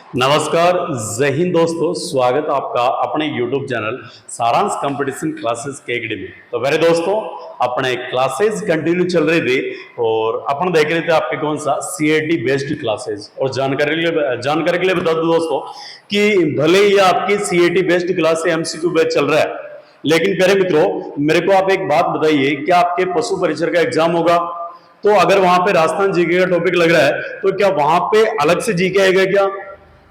नमस्कार, जय हिंद दोस्तों। स्वागत आपका अपने YouTube चैनल सारांश कंपटीशन क्लासेस के एकेडमी। तो मेरे दोस्तों, अपने क्लासेस कंटिन्यू चल रहे थे और अपन देख रहे थे आपके कौन सा CAT बेस्ड क्लासेस। और जानकारी के लिए बता दूं दोस्तों कि भले ही आपकी CAT बेस्ड क्लास से MCQ बैच चल रहा है, लेकिन प्यारे मित्रों, मेरे को आप एक बात बताइए, क्या आपके पशु परिचर का एग्जाम होगा? तो अगर वहां पे राजस्थान जीके का टॉपिक लग रहा है, तो क्या वहां पे अलग से जीके आएगा?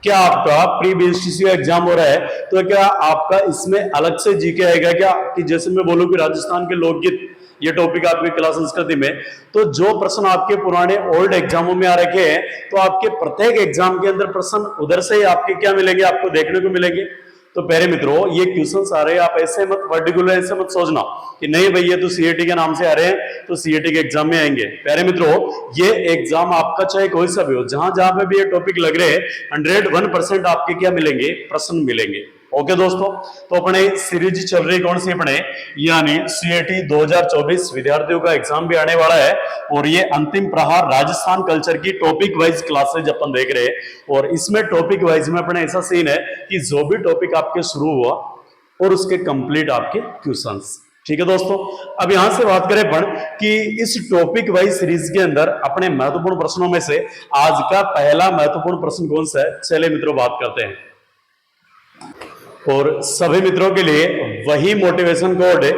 क्या आपका प्री BSTC का एग्जाम हो रहा है, तो क्या आपका इसमें अलग से जीके आएगा क्या? कि जैसे मैं बोलूं कि राजस्थान के लोकगीत ये टॉपिक आपके क्लास संस्कृति में, तो जो प्रश्न आपके पुराने ओल्ड एग्जामों में आ रखे हैं, तो आपके प्रत्येक एग्जाम के अंदर प्रश्न उधर से आपके क्या मिलेंगे, आपको देखने को मिलेंगे। तो प्यारे मित्रों, ये क्वेश्चंस आ रहे हैं, आप ऐसे मत पर्टिकुलर ऐसे मत सोचना कि नहीं भाई ये तो CAT के नाम से आ रहे हैं तो CAT के एग्जाम में आएंगे। प्यारे मित्रों, ये एग्जाम आपका चाहे कोई सा भी हो, जहां जहां पे भी ये टॉपिक लग रहे हैं, 101% आपके क्या मिलेंगे, प्रश्न मिलेंगे। ओके दोस्तों, तो अपने सीरीज चल रही कौन सी अपने, यानी CAT 2024 विद्यार्थियों का एग्जाम भी आने वाला है और ये अंतिम प्रहार राजस्थान कल्चर की टॉपिक वाइज क्लासेज अपन देख रहे हैं। और इसमें टॉपिक वाइज में अपने ऐसा सीन है कि जो भी टॉपिक आपके शुरू हुआ और उसके कंप्लीट आपके क्वेश्चंस। ठीक है दोस्तों, अब यहां से बात करें अपन कि इस टॉपिक वाइज सीरीज के अंदर अपने महत्वपूर्ण प्रश्नों में से आज का पहला महत्वपूर्ण प्रश्न कौन सा है, चलिए मित्रों बात करते हैं। और सभी मित्रों के लिए वही मोटिवेशन कोड है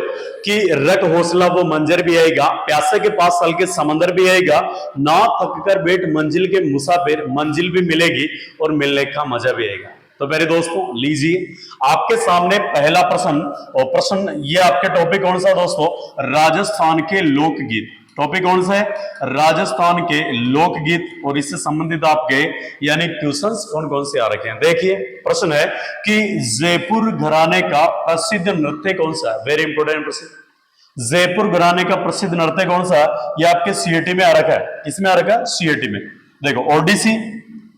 कि रख हौसला वो मंजर भी आएगा, प्यासे के पास साल के समंदर भी आएगा, ना थक कर बैठ मंजिल के मुसाफिर, मंजिल भी मिलेगी और मिलने का मजा भी आएगा। तो मेरे दोस्तों लीजिए आपके सामने पहला प्रश्न, और प्रश्न ये आपके टॉपिक कौन सा दोस्तों, राजस्थान के लोकगीत। टॉपिक कौन सा है, राजस्थान के लोकगीत। और इससे संबंधित आपके यानी क्वेश्चंस कौन कौन से आ रखे हैं। देखिए प्रश्न है कि जयपुर घराने का प्रसिद्ध नृत्य कौन सा है। वेरी इंपोर्टेंट प्रश्न। जयपुर घराने का प्रसिद्ध नृत्य कौन सा है, ये आपके CAT में आ रखा है। किसमें आ रखा है, CAT में। देखो ओडिसी,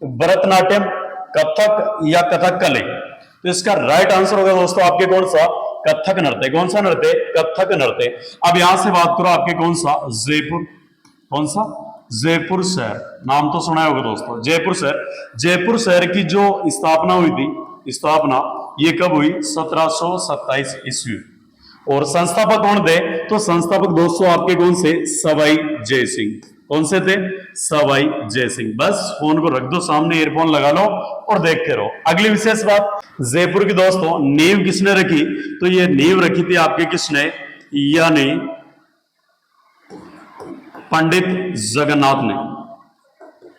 भरतनाट्यम, कथक या कथकली। तो इसका राइट आंसर होगा दोस्तों आपके कौन सा, कथक नृत्य। कौन सा नृत्य, कथक नृत्य। अब यहां से बात करो आपके कौन सा, जयपुर। कौन सा, जयपुर शहर। नाम तो सुना होगा दोस्तों, जयपुर शहर। जयपुर शहर की जो स्थापना हुई थी, स्थापना ये कब हुई, 1727 ईस्वी। और संस्थापक कौन थे, तो संस्थापक दोस्तों आपके कौन से, सवाई जय सिंह। कौन से थे, सवाई जय सिंह। बस फोन को रख दो सामने, ईयरफोन लगा लो और देखते रहो। अगली विशेष बात, जयपुर की दोस्तों नींव किसने रखी, तो ये नींव रखी थी आपके किसने, यानी पंडित जगन्नाथ ने।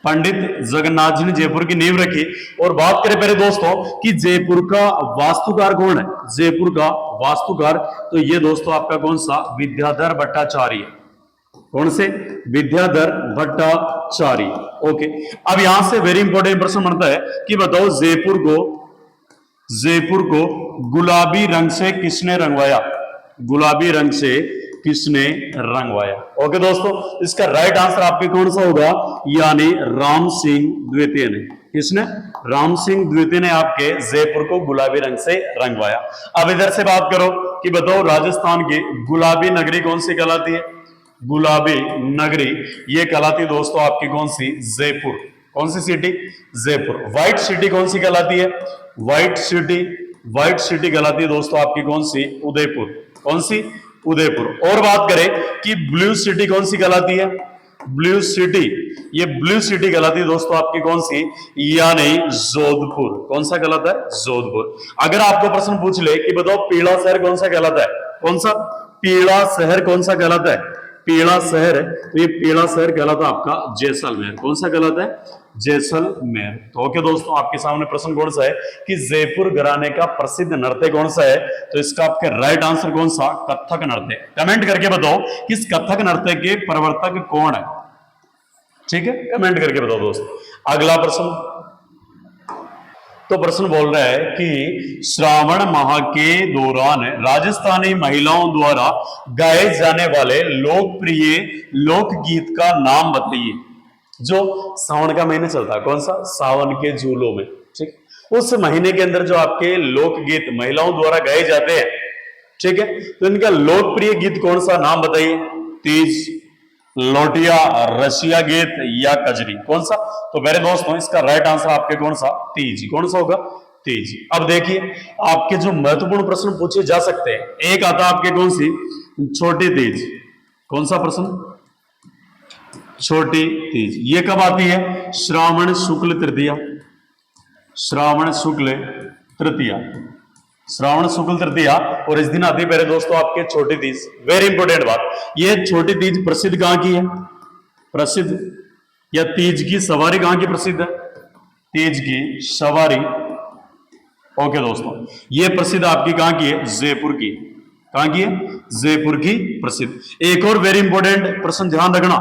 पंडित जगन्नाथ जी ने जयपुर की नींव रखी। और बात करें पहले दोस्तों कि जयपुर का वास्तुकार कौन है, जयपुर का वास्तुकार, तो ये दोस्तों आपका कौन सा, विद्याधर भट्टाचार्य। कौन से, विद्याधर भट्टाचार्य। ओके, अब यहां से वेरी इंपॉर्टेंट प्रश्न बनता है कि बताओ जयपुर को गुलाबी रंग से किसने रंगवाया, गुलाबी रंग से किसने रंगवाया। ओके दोस्तों, इसका राइट आंसर आपके कौन सा होगा, यानी राम सिंह द्वितीय ने। किसने, राम सिंह द्वितीय ने आपके जयपुर को गुलाबी रंग से रंगवाया। अब इधर से बात करो कि बताओ राजस्थान की गुलाबी नगरी कौन सी कहलाती है, गुलाबी नगरी ये कहलाती दोस्तों आपकी कौन सी, जयपुर। कौन सी सिटी, जयपुर। व्हाइट सिटी कौन सी कहलाती है, व्हाइट सिटी कहलाती है दोस्तों आपकी कौन सी, उदयपुर। कौन सी, उदयपुर। और बात करें कि ब्लू सिटी कौन सी कहलाती है, ब्लू सिटी, ये ब्लू सिटी कहलाती है दोस्तों आपकी कौन सी, यानी जोधपुर। कौन सा कहलाता है, जोधपुर। अगर आपको प्रश्न पूछ ले कि बताओ पीला शहर कौन सा कहलाता है, कौन सा, पीला शहर कौन सा कहलाता है, पीला शहर है, तो ये पीला शहर कहलाता है आपका जैसलमेर। कौन सा कहलाता है, जैसलमेर। तो ओके दोस्तों, आपके सामने प्रश्न कौन सा है कि जयपुर घराने का प्रसिद्ध नृत्य कौन सा है, तो इसका आपके राइट आंसर कौन सा, कथक नृत्य। कमेंट करके बताओ कि इस कथक नृत्य के प्रवर्तक कौन है। ठीक है, कमेंट करके बताओ दोस्तों। अगला प्रश्न, तो प्रश्न बोल रहा है कि श्रावण माह के दौरान राजस्थानी महिलाओं द्वारा गाए जाने वाले लोकप्रिय लोकगीत का नाम बताइए। जो सावन का महीना चलता है, कौन सा, सावन के झूलों में। ठीक, उस महीने के अंदर जो आपके लोकगीत महिलाओं द्वारा गाए जाते हैं, ठीक है, तो इनका लोकप्रिय गीत कौन सा, नाम बताइए। तीज, लोटिया, रशिया गीत या कजरी, कौन सा? तो मेरे दोस्तों इसका राइट आंसर आपके कौन सा? तीज। कौन सा होगा? तीज। अब देखिए आपके जो महत्वपूर्ण प्रश्न पूछे जा सकते हैं, एक आता आपके कौन सी? छोटी तीज। कौन सा प्रश्न? छोटी तीज। ये कब आती है? श्रावण शुक्ल तृतीया। श्रावण शुक्ल तृतीया, श्रावण शुक्ल तृतीया, और इस दिन आती है मेरे दोस्तों आपके छोटी तीज। वेरी इंपोर्टेंट बात, ये छोटी तीज प्रसिद्ध कहां की है? प्रसिद्ध, या तीज की सवारी कहां की प्रसिद्ध है? तीज की सवारी, ओके दोस्तों, ये प्रसिद्ध आपकी कहां की है? जयपुर की। कहां की है? जयपुर की प्रसिद्ध। एक और वेरी इंपोर्टेंट प्रश्न ध्यान रखना,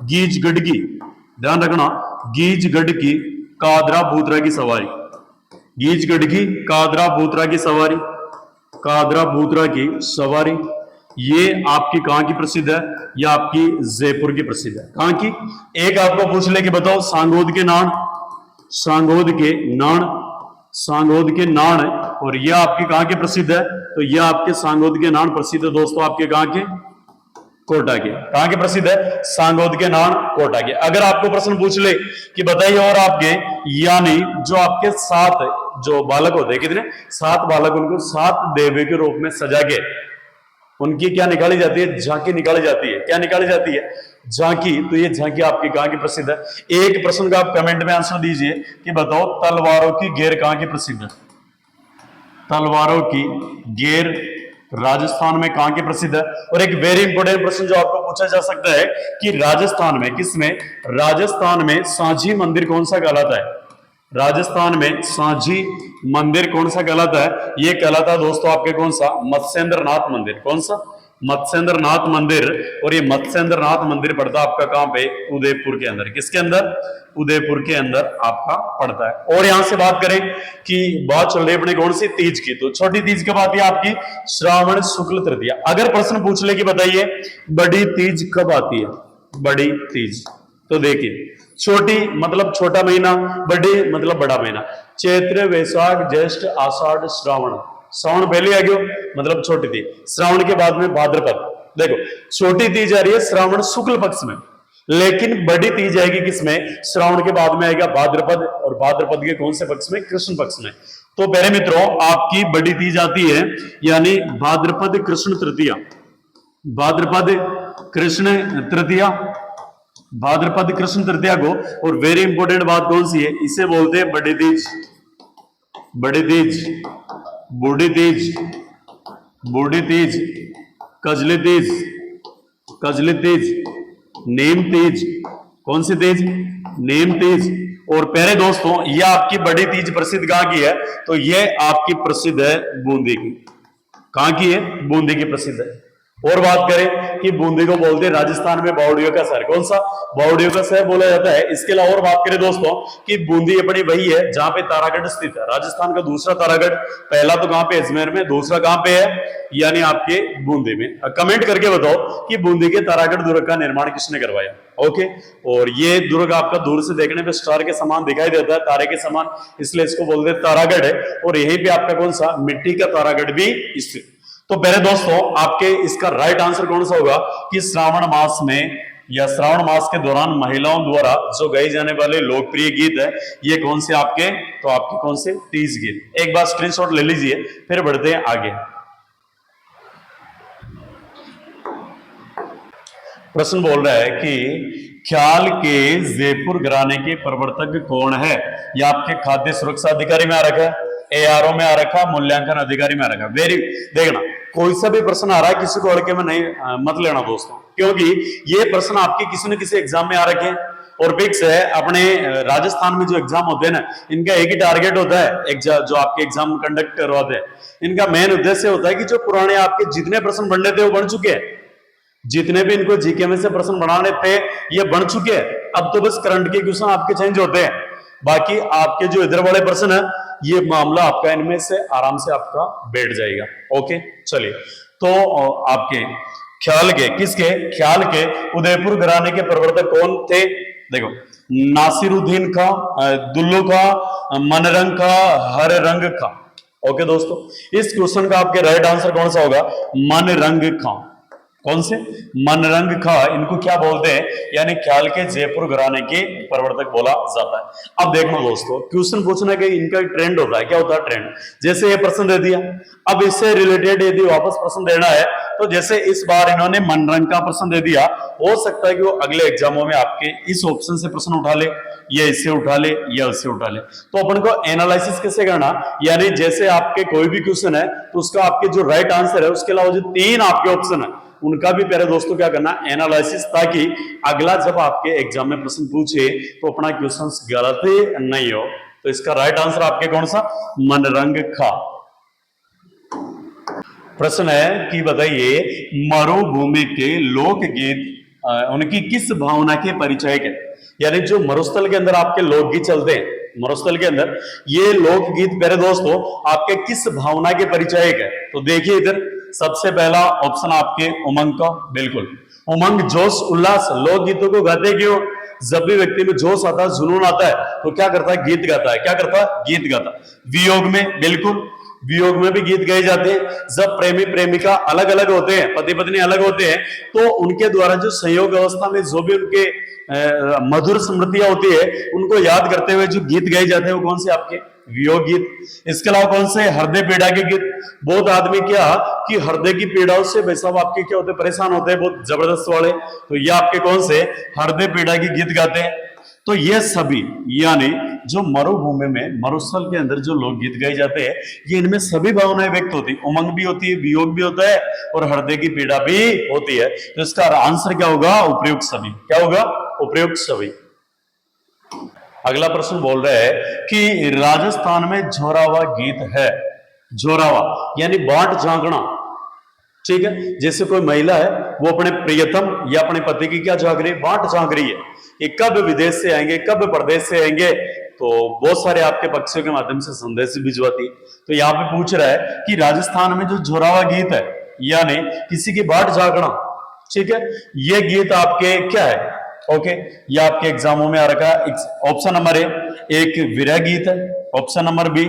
गीजगढ़ की, ध्यान रखना, गीजगढ़ की कादरा बूतरा की सवारी। गीजगढ़ की कादरा बूतरा की सवारी, कादरा बूतरा की सवारी, ये आपकी कहां की प्रसिद्ध है? ये आपकी जयपुर की प्रसिद्ध है। कहां की? एक आपको पूछ ले कि बताओ सांगोद के नान, सांगोद के नान, सांगोद के नान, और यह आपकी कहां के प्रसिद्ध है? तो यह आपके सांगोद के नान प्रसिद्ध है दोस्तों आपके कहां के? कोटा के। कहां के प्रसिद्ध है? सांगोद के नान, कोटा के। अगर आपको प्रश्न पूछ ले कि बताइए और आपके, यानी जो आपके 7 जो बालक होते हैं, कितने? 7 बालक, उनको 7 देवी के रूप में सजा के उनकी क्या निकाली जाती है? झांकी निकाली जाती है। क्या निकाली जाती है? झांकी। तो ये झांकी आपकी कहां की प्रसिद्ध है? एक प्रश्न का आप कमेंट में आंसर दीजिए कि बताओ तलवारों की गेर कहां की प्रसिद्ध है? तलवारों की गेर राजस्थान में कहां की प्रसिद्ध है? और एक वेरी इंपोर्टेंट प्रश्न जो आपको पूछा जा सकता है कि राजस्थान में, किसमें? राजस्थान में सांझी मंदिर कौन सा कहलाता है? राजस्थान में सांझी मंदिर कौन सा कहलाता है? ये कहलाता है दोस्तों आपके कौन सा? मत्स्येंद्रनाथ मंदिर। कौन सा? मत्स्येंद्रनाथ मंदिर। और ये मत्स्येंद्रनाथ मंदिर पड़ता है आपका कहां पे? उदयपुर के अंदर। किसके अंदर? उदयपुर के अंदर आपका पड़ता है। और यहां से बात करें कि बात चल रही है अपने कौन सी? तीज की। तो छोटी तीज कब आती है आपकी? श्रावण शुक्ल तृतीया। अगर प्रश्न पूछ ले कि बताइए बड़ी तीज कब आती है? बड़ी तीज, तो देखिए छोटी मतलब छोटा महीना, बड़ी मतलब बड़ा महीना। चैत्र, वैशाख, ज्येष्ठ, आषाढ़, श्रावण। श्रावण पहले आ गया मतलब छोटी तीज, श्रावण के बाद में भाद्रपद। देखो छोटी तीज आ रही है श्रावण शुक्ल पक्ष में, लेकिन बड़ी तीज आएगी किसमें? श्रावण के बाद में आएगा भाद्रपद, और भाद्रपद के कौन से पक्ष में? कृष्ण पक्ष में। तो पहले मित्रों आपकी बड़ी तीज आती है यानी भाद्रपद कृष्ण तृतीया। भाद्रपद कृष्ण तृतीया, भाद्रपद कृष्ण तृतीया को। और वेरी इंपोर्टेंट बात कौन सी है? इसे बोलते हैं बड़ी तीज। बड़ी तीज, बूढ़ी तीज, बूढ़ी तीज, कजली तीज, कजली तीज, नीम तीज। कौन सी तीज? नीम तीज। और प्यारे दोस्तों यह आपकी बड़ी तीज प्रसिद्ध कहां की है? तो यह आपकी प्रसिद्ध है बूंदी की। कहां की है? बूंदी की प्रसिद्ध है। और बात करें कि बूंदी को बोलते हैं राजस्थान में बावड़ियों का शहर। कौन सा? बावड़ियों का शहर बोला जाता है। इसके अलावा और बात करें दोस्तों कि बूंदी अपनी वही है जहां पे तारागढ़ स्थित है, राजस्थान का दूसरा तारागढ़। पहला तो कहां पे? अजमेर में, दूसरा कहां पे है? यानी आपके बूंदी में। कमेंट करके बताओ कि बूंदी के तारागढ़ दुर्ग का निर्माण किसने करवाया? ओके। और ये दुर्ग आपका दूर से देखने पे स्टार के समान दिखाई देता है, तारे के समान, इसलिए इसको बोलते हैं तारागढ़ है। और यहीं पे आपका कौन सा? मिट्टी का तारागढ़ भी स्थित। तो पहले दोस्तों आपके इसका राइट आंसर कौन सा होगा कि श्रावण मास में या श्रावण मास के दौरान महिलाओं द्वारा जो गाए जाने वाले लोकप्रिय गीत है ये कौन से आपके? तो आपके कौन से? तीज गीत। एक बार स्क्रीनशॉट ले लीजिए, फिर बढ़ते हैं आगे। प्रश्न बोल रहा है कि ख्याल के जयपुर घराने के प्रवर्तक कौन है? या आपके खाद्य सुरक्षा अधिकारी में आ रखा है, एआरओ में आ रखा, मूल्यांकन अधिकारी में आ रखा। वेरी देखना कोई सा भी प्रश्न आ रहा है किसी को अड़के में नहीं मत लेना दोस्तों, क्योंकि ये प्रश्न आपके किसी न किसी एग्जाम में आ रखे हैं। और फिक्स है अपने राजस्थान में जो एग्जाम होते हैं ना, इनका एक ही टारगेट होता है, जो आपके एग्जाम कंडक्ट करवाते हैं, इनका मेन उद्देश्य होता है कि जो पुराने आपके जितने प्रश्न बनने थे वो बन चुके हैं, जितने भी इनको जीके में से प्रश्न बनाने थे ये बन चुके हैं। अब तो बस करंट के क्वेश्चन आपके चेंज होते हैं, बाकी आपके जो इधर वाले प्रश्न है ये मामला आपका इनमें से आराम से आपका बैठ जाएगा। ओके चलिए, तो आपके ख्याल के, किसके? ख्याल के उदयपुर घराने के प्रवर्तक कौन थे? देखो नासिरुद्दीन खां, दुल्लू खां, मनरंग खां, हर रंग खां। ओके दोस्तों, इस क्वेश्चन का आपके राइट आंसर कौन सा होगा? मनरंग खां। कौन से? मनरंग खा, इनको क्या बोलते हैं? यानी ख्याल के जयपुर घराने के प्रवर्तक बोला जाता है। अब देखो दोस्तों, क्वेश्चन पूछने के इनका ट्रेंड होता है, क्या होता है ट्रेंड? जैसे ये प्रश्न दे दिया, अब इससे रिलेटेड यदि वापस प्रश्न देना है तो जैसे इस बार इन्होंने मनरंग का प्रश्न दे दिया, हो सकता है कि वो अगले एग्जामों में आपके इस ऑप्शन से प्रश्न उठा ले, या इससे उठा ले, या उससे उठा ले। तो अपन को एनालिसिस कैसे करना, यानी जैसे आपके कोई भी क्वेश्चन है तो उसका आपके जो राइट आंसर है उसके अलावा जो 3 आपके ऑप्शन है उनका भी प्यारे दोस्तों क्या करना, एनालिसिस, ताकि अगला जब आपके एग्जाम में प्रश्न पूछे तो अपना क्वेश्चन गलत ही नहीं हो। तो इसका राइट आंसर आपके कौन सा? मनरंग खा। प्रश्न है कि बताइए मरुभूमि के लोकगीत उनकी किस भावना के परिचय है? यानी जो मरुस्थल के अंदर आपके लोकगीत चलते हैं, मरुस्थल के अंदर ये लोकगीत प्यारे दोस्तों आपके किस भावना के परिचय है? तो देखिए इधर सबसे पहला ऑप्शन आपके उमंग का, बिल्कुल उमंग, जोश, उल्लास। लोकगीतों को गाते क्यों? जब भी व्यक्ति में जोश आता है, जुनून आता है तो क्या करता है? गीत गाता है। क्या करता है? गीत गाता है। वियोग में, बिल्कुल वियोग में भी गीत गाए जाते हैं। जब प्रेमी प्रेमिका अलग अलग होते हैं, पति पत्नी अलग होते हैं, तो उनके द्वारा जो संयोग अवस्था में जो भी उनके मधुर स्मृतियां होती है उनको याद करते हुए जो गीत गाए जाते हैं वो कौन से? आपके वियोग गीत। इसके अलावा कौन से? हृदय पीड़ा के गीत। बहुत आदमी क्या कि हृदय की पीड़ाओं से भाई साहब आपके क्या होते हैं? परेशान होते हैं बहुत जबरदस्त वाले, तो ये आपके कौन से? हृदय पीड़ा के गीत गाते हैं। तो ये सभी यानी जो मरुभूमि में, मरुस्थल के अंदर जो लोकगीत गाए जाते हैं, ये इनमें सभी भावनाएं व्यक्त होती है। उमंग भी होती है, वियोग भी होता है और हृदय की पीड़ा भी होती है। तो इसका आंसर क्या होगा? उपयुक्त सभी। क्या होगा? उपयुक्त सभी। अगला प्रश्न बोल रहा है कि राजस्थान में झोरावा गीत है। झोरावा यानी बाट झांकना, ठीक है। जैसे कोई महिला है वो अपने प्रियतम या अपने पति की क्या झांक रही है? बाट झांक रही है। ये कब विदेश से आएंगे, कब प्रदेश से आएंगे, तो बहुत सारे आपके पक्षियों के माध्यम से संदेश भिजवाती। तो यहाँ पे पूछ रहा है कि राजस्थान में जो झोरावा गीत है यानी किसी की बाट झांकना, ठीक है, ये गीत आपके क्या है? ओके, ये आपके एग्जामों में आ रखा है। ऑप्शन नंबर ए एक विरह गीत है, ऑप्शन नंबर बी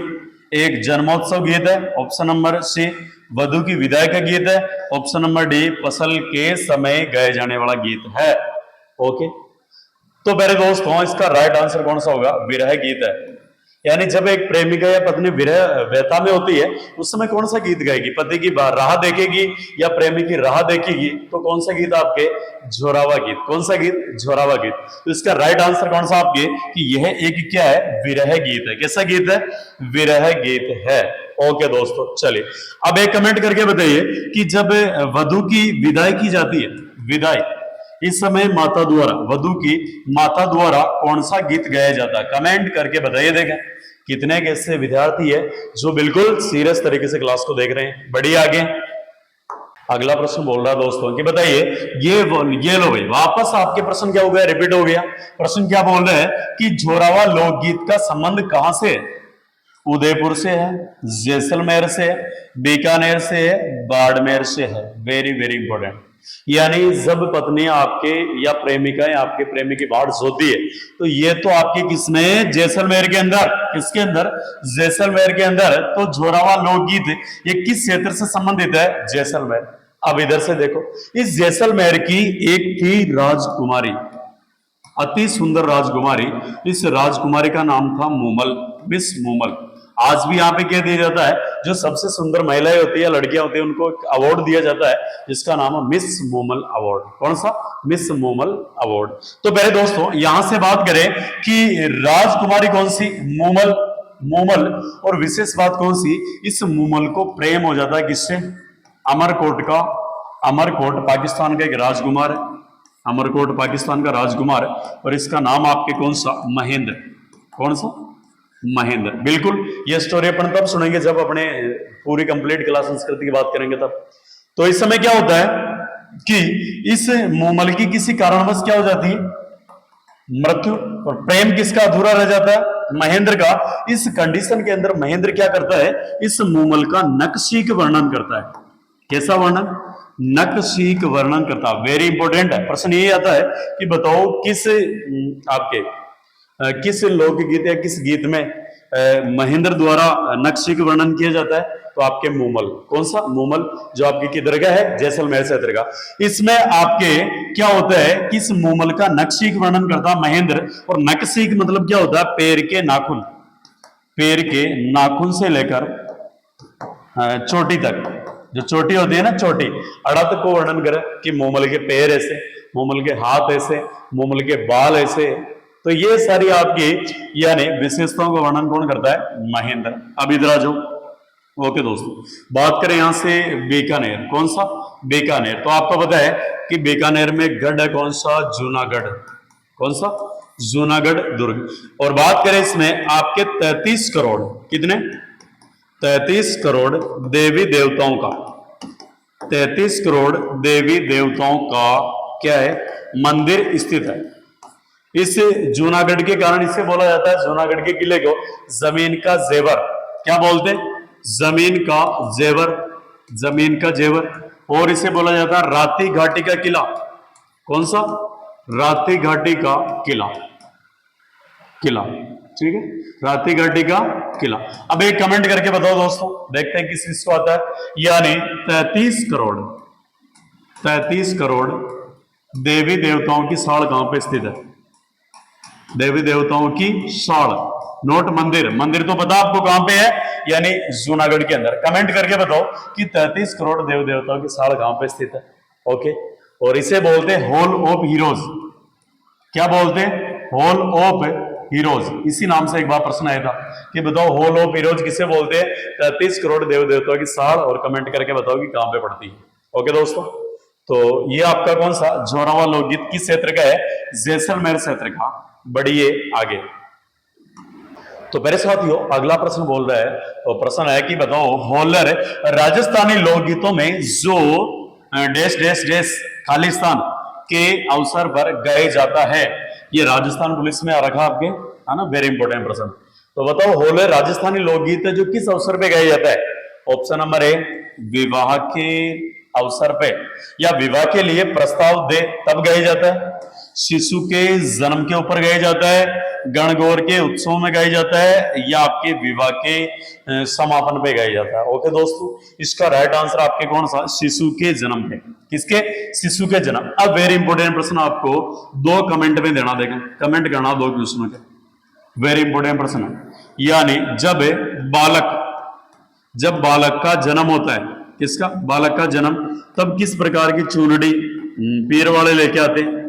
एक जन्मोत्सव गीत है, ऑप्शन नंबर सी वधु की विदाई का गीत है, ऑप्शन नंबर डी फसल के समय गाए जाने वाला गीत है। ओके, तो मेरे दोस्तों इसका राइट आंसर कौन सा होगा? विरह गीत है। यानी जब एक प्रेमिका या पत्नी विरह व्यथा में होती है उस समय कौन सा गीत गाएगी? पति की राह देखेगी या प्रेमी की राह देखेगी, तो कौन सा गीत आपके? झोरावा गीत। कौन सा गीत? झोरावा गीत। तो इसका राइट आंसर कौन सा आपके? कि यह एक क्या है? विरह गीत है। कैसा गीत है? विरह गीत है। ओके दोस्तों, चलिए अब एक कमेंट करके बताइए कि जब वधु की विदाई की जाती है, विदाई, इस समय माता द्वारा, वधु की माता द्वारा कौन सा गीत गाया जाता है? कमेंट करके बताइए। देखें कितने कैसे विद्यार्थी है जो बिल्कुल सीरियस तरीके से क्लास को देख रहे हैं। बढ़िया, आगे अगला प्रश्न बोल रहा है दोस्तों कि बताइए ये लो भाई, वापस आपके प्रश्न क्या हो गया? रिपीट हो गया। प्रश्न क्या बोल रहे हैं कि झोरावा लोकगीत का संबंध कहां से है? उदयपुर से है, जैसलमेर से है, बीकानेर से है, बाड़मेर से है। Very very important. यानी जब पत्नी आपके या प्रेमिका या आपके प्रेमी की बाढ़ सोती है तो ये तो आपके किसमें? जैसलमेर के अंदर। किसके अंदर? जैसलमेर के अंदर। तो झोरावा लोकगीत ये किस क्षेत्र से संबंधित है? जैसलमेर। अब इधर से देखो, इस जैसलमेर की एक थी राजकुमारी, अति सुंदर राजकुमारी। इस राजकुमारी का नाम था मूमल, मिस मूमल। आज भी यहाँ पे क्या दिया जाता है? जो सबसे सुंदर महिलाएं होती है, लड़कियां होती है, उनको एक अवार्ड दिया जाता है जिसका नाम है मिस मूमल अवार्ड। कौन सा? Miss Moomal award. तो पहले दोस्तों यहां से बात करें कि राजकुमारी कौन सी? मूमल। मूमल। और विशेष बात कौन सी? इस मूमल को प्रेम हो जाता है किससे? अमरकोट का। अमरकोट पाकिस्तान का एक राजकुमार है, अमरकोट पाकिस्तान का राजकुमार है, और इसका नाम आपके कौन सा? महेंद्र। कौन सा? महेंद्र। बिल्कुल, ये स्टोरी अपन तब सुनेंगे जब अपने पूरी कंप्लीट क्लास संस्कृति की बात करेंगे तब। तो इस समय क्या होता है कि इस मूमल की किसी कारणवश क्या हो जाती है? मृत्यु। और प्रेम किसका अधूरा रह जाता है? महेंद्र का। इस कंडीशन के अंदर महेंद्र क्या करता है? इस मूमल का नखशिख वर्णन करता है। कैसा वर्णन? नखशिख वर्णन करता है। वेरी इंपॉर्टेंट है। प्रश्न यही आता है कि बताओ किस आपके किस लोकगीत या किस गीत में महेंद्र द्वारा नखशिख वर्णन किया जाता है? तो आपके मूमल, कौन सा मूमल, जो आपकी किधर का है, जैसलमेर क्षेत्र का। इसमें आपके क्या होता है कि इस मूमल का नक्शीक वर्णन करता है महेंद्र। और नक्शीक मतलब क्या होता है, पैर के नाखून, पैर के नाखून से लेकर चोटी तक, जो चोटी होती है ना, चोटी अड़त को वर्णन करे कि मूमल के पैर ऐसे, मूमल के हाथ ऐसे, मूमल के बाल ऐसे। तो ये सारी आपकी यानी विशेषताओं का वर्णन कौन करता है, महेंद्र। अब इधर आ जाओ। ओके दोस्तों, बात करें यहां से बीकानेर, कौन सा, बीकानेर। तो आपको पता है कि बीकानेर में गढ़ है कौन सा, जूनागढ़, कौन सा, जूनागढ़ दुर्ग। और बात करें इसमें आपके 33 करोड़, कितने, 33 करोड़ देवी देवताओं का, 33 करोड़ देवी देवताओं का क्या है, मंदिर स्थित है। इस जूनागढ़ के कारण इसे बोला जाता है, जूनागढ़ के किले को जमीन का जेवर, क्या बोलते हैं, जमीन का जेवर, जमीन का जेवर। और इसे बोला जाता है राती घाटी का किला, कौन सा, राती घाटी का किला, किला, ठीक है, राती घाटी का किला। अब एक कमेंट करके बताओ दोस्तों, देखते हैं किस किसको आता है। यानी 33 करोड़, 33 करोड़ देवी देवताओं की साड़ कहां पे स्थित है, देवी देवताओं की साड़, नोट मंदिर, मंदिर तो पता आपको कहां पे है, यानी जूनागढ़ के अंदर। कमेंट करके बताओ कि 33 करोड़ देवी देवताओं की साड़ कहां पे स्थित है। ओके, और इसे बोलते हैं हॉल ऑफ हीरोज, क्या बोलते हैं, हॉल ऑफ हीरोज। इसी नाम से एक बार प्रश्न आया था कि बताओ हॉल ऑफ हीरोज किसे बोलते हैं, 33 करोड़ देवी देवताओं की साड़। और कमेंट करके बताओ कि कहां पे पड़ती है। ओके दोस्तों, तो ये आपका कौन सा जोरावर लोकगीत किस क्षेत्र का है, जैसलमेर क्षेत्र का। बढ़िए आगे। तो मेरे साथियों अगला प्रश्न बोल रहा है, तो प्रश्न है कि बताओ होलर राजस्थानी लोकगीतों में जो डैश डैश डैश खालिस्तान के अवसर पर गाया जाता है। ये राजस्थान पुलिस में आ रखा आपके, है ना, वेरी इंपॉर्टेंट प्रश्न। तो बताओ होलर राजस्थानी लोकगीत है जो किस अवसर पे गाया जाता है। ऑप्शन नंबर ए, विवाह के अवसर पे, या विवाह के लिए प्रस्ताव दे तब गाया जाता है, शिशु के जन्म के ऊपर गाया जाता है, गणगौर के उत्सव में गाया जाता है, या आपके विवाह के समापन पे गाया जाता है। ओके दोस्तों, इसका राइट आंसर आपके कौन सा, शिशु के जन्म पे, किसके, शिशु के जन्म। अब वेरी इंपॉर्टेंट प्रश्न आपको दो कमेंट में देना देगा, कमेंट करना दो क्वेश्चनों के, वेरी इंपॉर्टेंट प्रश्न है। यानी जब बालक का जन्म होता है, किसका, बालक का जन्म, तब किस प्रकार की चूनड़ी पीर वाले लेके आते हैं,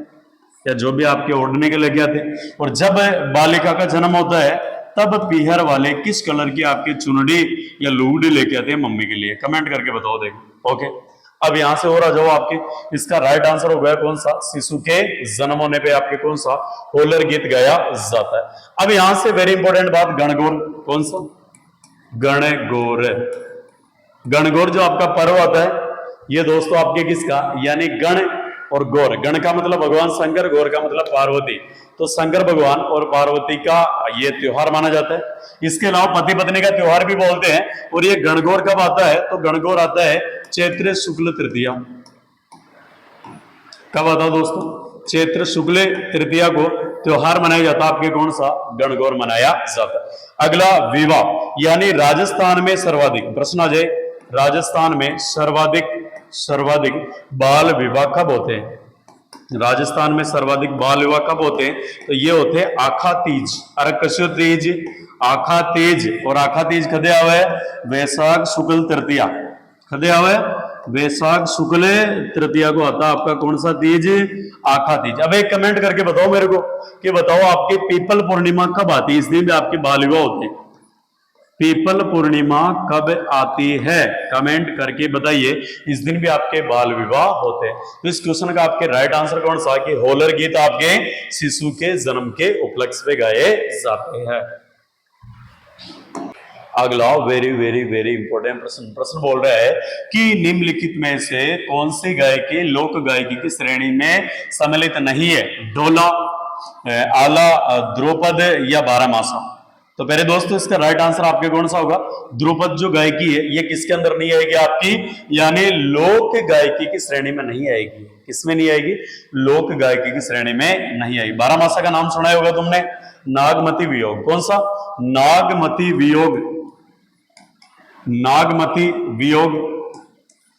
या जो भी आपके ओढ़ने के लेके आते हैं। और जब बालिका का जन्म होता है तब पीहर वाले किस कलर की आपकी चुनड़ी या लुगड़ी लेके आते हैं मम्मी के लिए। कमेंट करके बताओ देखो। ओके, अब यहां से और आ जाओ, आपके इसका राइट आंसर हो गया कौन सा, शिशु के जन्म होने पे आपके कौन सा होलर गीत गाया जाता है। अब यहां से वेरी इंपॉर्टेंट बात, गणगौर, कौन सा, गणगौर। गणगौर जो आपका पर्व आता है, ये दोस्तों आपके किसका, यानी गण और गौर, गण का मतलब भगवान शंकर, गौर का मतलब पार्वती। तो शंकर भगवान और पार्वती का ये त्योहार माना जाता है। इसके अलावा पति पत्नी का त्योहार भी बोलते हैं। और ये गणगौर कब आता है, तो गणगौर आता है चैत्र शुक्ल तृतीया। कब आता है दोस्तों, चैत्र शुक्ल तृतीया को त्योहार मनाया जाता है आपके कौन सा, गणगौर मनाया जाता है। अगला विवाह, यानी राजस्थान में सर्वाधिक, प्रश्न आ जाए, राजस्थान में सर्वाधिक बाल विवाह कब होते हैं, राजस्थान में सर्वाधिक बाल विवाह कब होते हैं, तो ये होते हैं आखा तीज, अरकस्यो तीज, आखा तीज। और आखा तीज कदे आवे, वैशाख शुक्ल तृतीया, कदे आवे, वैशाख शुक्ल तृतीया को आता आपका कौन सा तीज, आखा तीज। अब एक कमेंट करके बताओ मेरे को कि बताओ आपकी पीपल पूर्णिमा कब आती है, इस दिन भी आपके बाल विवाह होते हैं। पीपल पूर्णिमा कब आती है, कमेंट करके बताइए। इस दिन भी आपके बाल विवाह होते हैं। तो इस क्वेश्चन का आपके राइट आंसर कौन सा, कि होलर गीत आपके शिशु के जन्म के उपलक्ष्य पे गाए जाते हैं। अगला वेरी वेरी वेरी इंपॉर्टेंट प्रश्न बोल रहा है कि निम्नलिखित में से कौन सी गायकी लोक गायकी की श्रेणी में सम्मिलित नहीं है, ढोला, आला, द्रुपद या बारहमासा। तो पहले दोस्तों इसका राइट आंसर आपके कौन सा होगा, द्रुपद जो गायकी है ये किसके अंदर नहीं आएगी आपकी, यानी लोक गायकी की श्रेणी में नहीं आएगी। किसमें नहीं आएगी, लोक गायकी की श्रेणी में नहीं आएगी। बारहमासा का नाम सुना होगा तुमने, नागमती वियोग, कौन सा, नागमती वियोग, नागमती वियोग,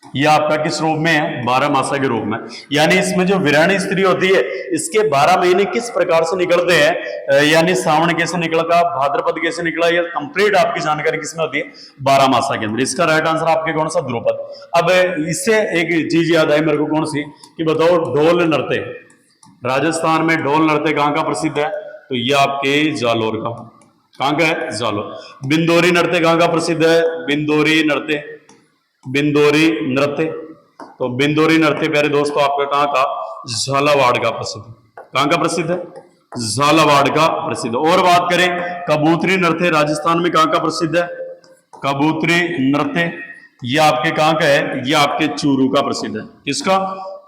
ये आपका किस रूप में है? 12 मासा के रूप में। यानी इसमें जो वीरानी स्त्री होती है, इसके 12 महीने किस प्रकार से निकलते हैं, यानी श्रावण कैसे निकला था, भाद्रपद कैसे निकला, ये कंप्लीट आपकी जानकारी किसमें होती है? 12 मासा के अंदर। इसका राइट आंसर आपके कौन सा? द्रुपद। अब इससे एक चीज याद आई मेरे को, कौन सी कि बताओ, ढोल नृत्य। राजस्थान में ढोल नृत्य कहां का प्रसिद्ध है? तो ये आपके जालोर का। कहां का है? जालोर। बिंदोरी नृत्य कहां का प्रसिद्ध है? बिंदोरी नृत्य, बिंदोरी नृत्य। तो बिंदोरी नृत्य प्यारे दोस्तों आपका कहां का? झालावाड़ का प्रसिद्ध। कहां का प्रसिद्ध है? झालावाड़ का प्रसिद्ध। और बात करें कबूतरी नृत्य, राजस्थान में कहां का प्रसिद्ध है? कबूतरी नृत्य, ये आपके कहां का है? ये आपके चूरू का प्रसिद्ध है। किसका?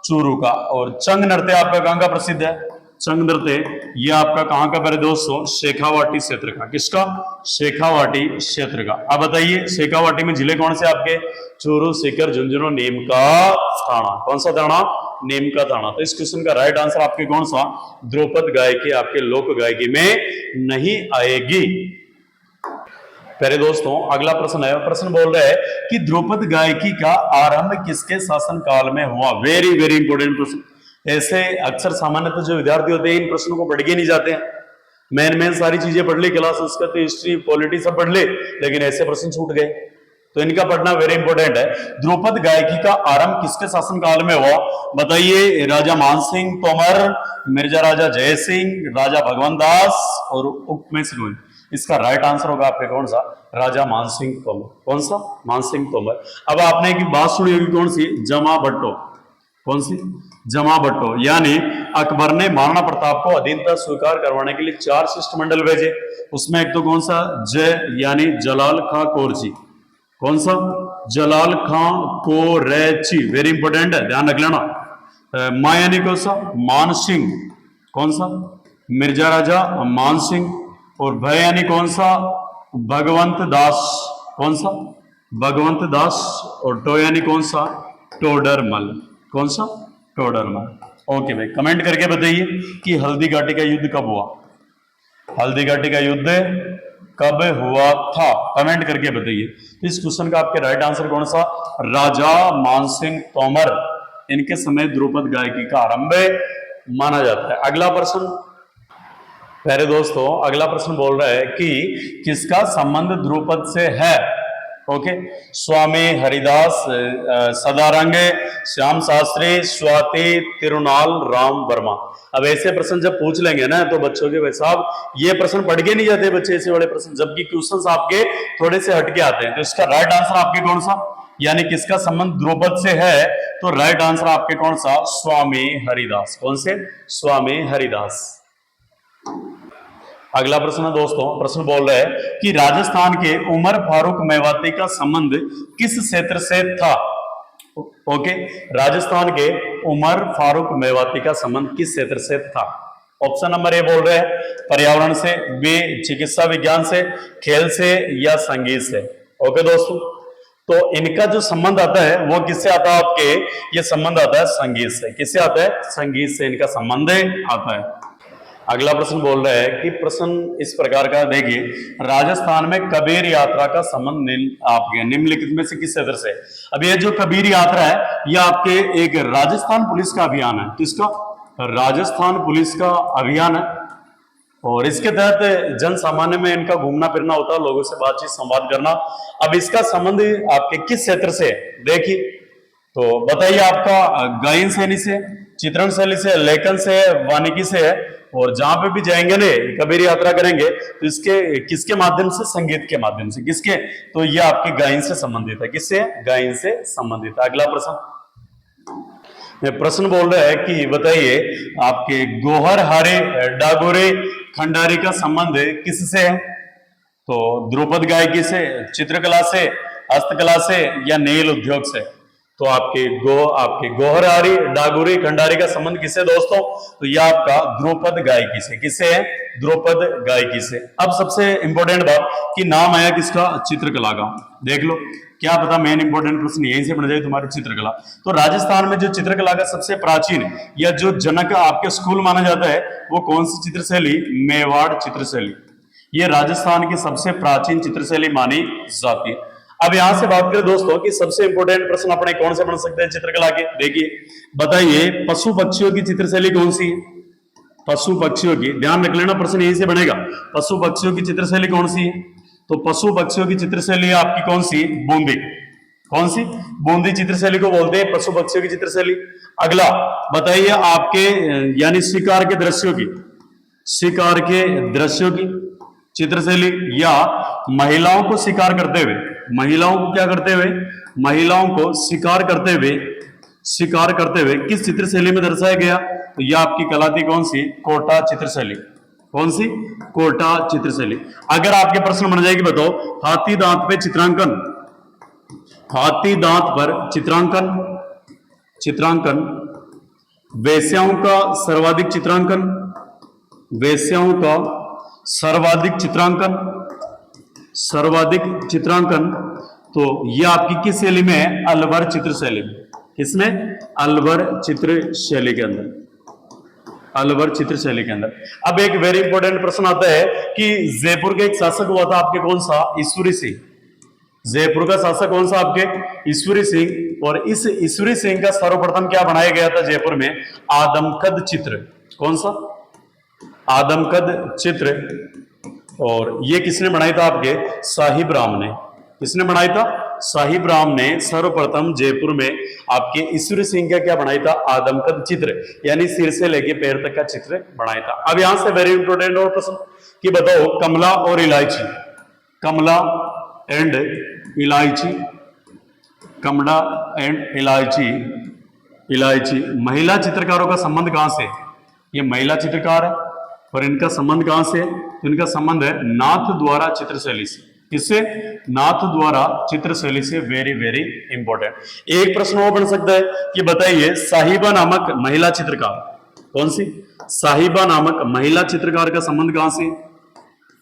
चूरू का। और चंग नृत्य आपका कहां का प्रसिद्ध है? चंग नृत्य, ये आपका कहां का प्यारे दोस्तों? शेखावाटी क्षेत्र का। किसका? शेखावाटी क्षेत्र का। अब बताइए शेखावाटी में जिले कौन से आपके? चूरू, सीकर, झुंझुनू, नीम का थाना। कौन सा थाना? नीम का थाना। तो इस क्वेश्चन का राइट आंसर आपके कौन सा? द्रुपद गायकी आपके लोक गायकी में नहीं आएगी। प्यारे दोस्तों अगला प्रश्न है, प्रश्न बोल रहा है कि द्रुपद गायकी का आरंभ किसके शासन काल में हुआ? वेरी वेरी इंपोर्टेंट प्रश्न। ऐसे अक्सर सामान्यतः जो विद्यार्थी होते हैं इन प्रश्नों को पढ़ के नहीं जाते हैं। मेन सारी चीजें पढ़ ली, कला, संस्कृत, हिस्ट्री, पॉलिटी सब पढ़ ले, लेकिन ऐसे प्रश्न छूट गए, तो इनका पढ़ना वेरी इंपॉर्टेंट है। द्रुपद गायकी का आरंभ किसके शासनकाल में हुआ? बताइए। राजा मानसिंह तोमर, मिर्जा राजा जय सिंह, राजा भगवान दास और उपमेय सिंह। इसका राइट आंसर होगा आपके कौन सा? राजा मानसिंह तोमर। कौन सा? मानसिंह तोमर। अब आपने एक बात सुनी होगी, कौन सी? जमा भट्टो। कौन सी? जमा भट्टो। यानी अकबर ने महाराणा प्रताप को अधीनता स्वीकार करवाने के लिए 4 शिष्टमंडल भेजे। उसमें एक तो कौन सा? जय यानी जलाल खां कोरची। कौन सा? जलाल खां कोरेची। वेरी इंपोर्टेंट है, ध्यान रख लेना। मां यानी कौन सा? मान सिंह। कौन सा? मिर्जा राजा मान सिंह। और भय यानी कौन सा? भगवंत दास। कौन सा? भगवंत दास। और टो यानी कौन सा? टोडरमल। कौन सा? टोडरमल। ओके भाई, कमेंट करके बताइए कि हल्दी घाटी का युद्ध कब हुआ? हल्दी घाटी का युद्ध कब हुआ था? कमेंट करके बताइए। इस क्वेश्चन का आपके राइट आंसर कौन सा? राजा मानसिंह तोमर, इनके समय द्रुपद गायकी का आरंभ माना जाता है। अगला प्रश्न प्यारे दोस्तों, अगला प्रश्न बोल रहा है कि किसका संबंध द्रुपद से है? ओके, स्वामी हरिदास, सदारंग, श्याम शास्त्री, स्वाति तिरुनाल, राम वर्मा। अब ऐसे प्रश्न जब पूछ लेंगे ना तो बच्चों के भाई साहब ये प्रश्न पढ़ के नहीं जाते बच्चे, ऐसे बड़े प्रश्न, जबकि क्वेश्चंस आपके थोड़े से हटके आते हैं। तो इसका राइट आंसर आपके कौन सा? यानी किसका संबंध द्रुपद से है? तो राइट आंसर आपके कौन सा? स्वामी हरिदास। कौन से? स्वामी हरिदास। अगला प्रश्न है दोस्तों, प्रश्न बोल रहा है कि राजस्थान के उमर फारूक मेवाती का संबंध किस क्षेत्र से था? ओके, राजस्थान के उमर फारूक मेवाती का संबंध किस क्षेत्र से था? ऑप्शन नंबर ए बोल रहे हैं पर्यावरण से, बी चिकित्सा विज्ञान से, खेल से या संगीत से। ओके दोस्तों, तो इनका जो संबंध आता है वो किससे आता है आपके? ये संबंध आता है संगीत से। किससे आता है? संगीत से इनका संबंध आता है। अगला प्रश्न बोल रहा है कि प्रश्न इस प्रकार का देखिए, राजस्थान में कबीर यात्रा का संबंध आपके निम्नलिखित में से किस क्षेत्र से? अब ये जो कबीर यात्रा है ये आपके एक राजस्थान पुलिस का अभियान है। किसका? राजस्थान पुलिस का अभियान है। और इसके तहत जन सामान्य में इनका घूमना फिरना होता है, लोगों से बातचीत संवाद करना। अब इसका संबंध आपके किस क्षेत्र से? देखिए तो बताइए, आपका गायन शैली से, चित्रण शैली से, लेखन से, वानिकी से है। और जहां पे भी जाएंगे ना कबीर यात्रा करेंगे तो इसके किसके माध्यम से? संगीत के माध्यम से। किसके? तो ये आपके गायन से संबंधित है। किससे? गायन से संबंधित है। अगला प्रश्न, प्रश्न बोल रहा है कि बताइए आपके गोहर हारे डागोरे खंडारी का संबंध किससे है? तो द्रुपद गायकी से, चित्रकला से, हस्तकला से या नील उद्योग से? तो आपके गोहरहारी डागोरी खंडारी का संबंध किससे दोस्तों? तो यह आपका द्रुपद गायकी से। किससे है? द्रुपद गायकी से। अब सबसे इंपॉर्टेंट बात कि नाम आया किसका? चित्रकला का। देख लो, क्या पता मेन इंपॉर्टेंट प्रश्न यहीं से बन जाए तुम्हारी चित्रकला। तो राजस्थान में जो चित्रकला का सबसे प्राचीन या जो जनक आपके स्कूल माना जाता है वो कौन सी चित्रशैली? मेवाड़ चित्रशैली। ये राजस्थान की सबसे प्राचीन चित्रशैली मानी जाती है। अब यहां से बात करें दोस्तों कि सबसे इंपोर्टेंट प्रश्न अपने कौन से बन सकते हैं चित्रकला के, देखिए बताइए पशु पक्षियों की चित्रशैली कौन सी है? पशु पक्षियों की, ध्यान रख लेना प्रश्न यहीं से बनेगा। पशु पक्षियों की चित्रशैली कौन सी है? तो पशु पक्षियों की चित्रशैली आपकी कौन सी? बूंदी। कौन सी? बूंदी चित्रशैली को बोलते हैं पशु पक्षियों की चित्रशैली। अगला बताइए आपके यानी शिकार के दृश्यों की, शिकार के दृश्यों की चित्रशैली, या महिलाओं को शिकार करते हुए, महिलाओं को क्या करते हुए? महिलाओं को शिकार करते हुए, शिकार करते हुए किस चित्रशैली में दर्शाया गया? तो यह आपकी कला थी कौन सी? कोटा चित्रशैली। कौन सी? कोटा चित्रशैली। अगर आपके प्रश्न बन जाएगी बताओ हाथी दांत पे चित्रांकन, हाथी दांत पर चित्रांकन, चित्रांकन, वेश्याओं का सर्वाधिक चित्रांकन, वेश्याओं का सर्वाधिक चित्रांकन, सर्वाधिक चित्रांकन, तो यह आपकी किस शैली में है? अलवर चित्र शैली में। किसमें? अलवर चित्र शैली के अंदर, अलवर चित्र शैली के अंदर। अब एक वेरी इंपॉर्टेंट प्रश्न आता है कि जयपुर का एक शासक हुआ था आपके कौन सा? ईश्वरी सिंह। जयपुर का शासक कौन सा आपके? ईश्वरी सिंह। और इस ईश्वरी सिंह का सर्वप्रथम क्या बनाया गया था जयपुर में? आदमकद चित्र। कौन सा? आदमकद चित्र। और ये किसने बनाया था आपके? साहिब राम ने। किसने बनाया था? साहिब राम ने सर्वप्रथम जयपुर में आपके ईश्वरी सिंह का क्या बनाया था? आदमकद चित्र, यानी सिर से लेके पैर तक का चित्र बनाया था। अब यहां से वेरी इंपोर्टेंट और प्रश्न कि बताओ कमला और इलायची, कमला एंड इलायची, कमला एंड इलायची, इलायची महिला चित्रकारों का संबंध कहां से? ये महिला चित्रकार है और इनका संबंध कहां से? तो इनका संबंध है नाथ द्वारा चित्रशैली से। किससे? नाथ द्वारा चित्रशैली से। Very very important. एक प्रश्न वो बन सकता है कि बताइए साहिबा नामक महिला चित्रकार, कौन सी? साहिबा नामक महिला चित्रकार का संबंध कहां से?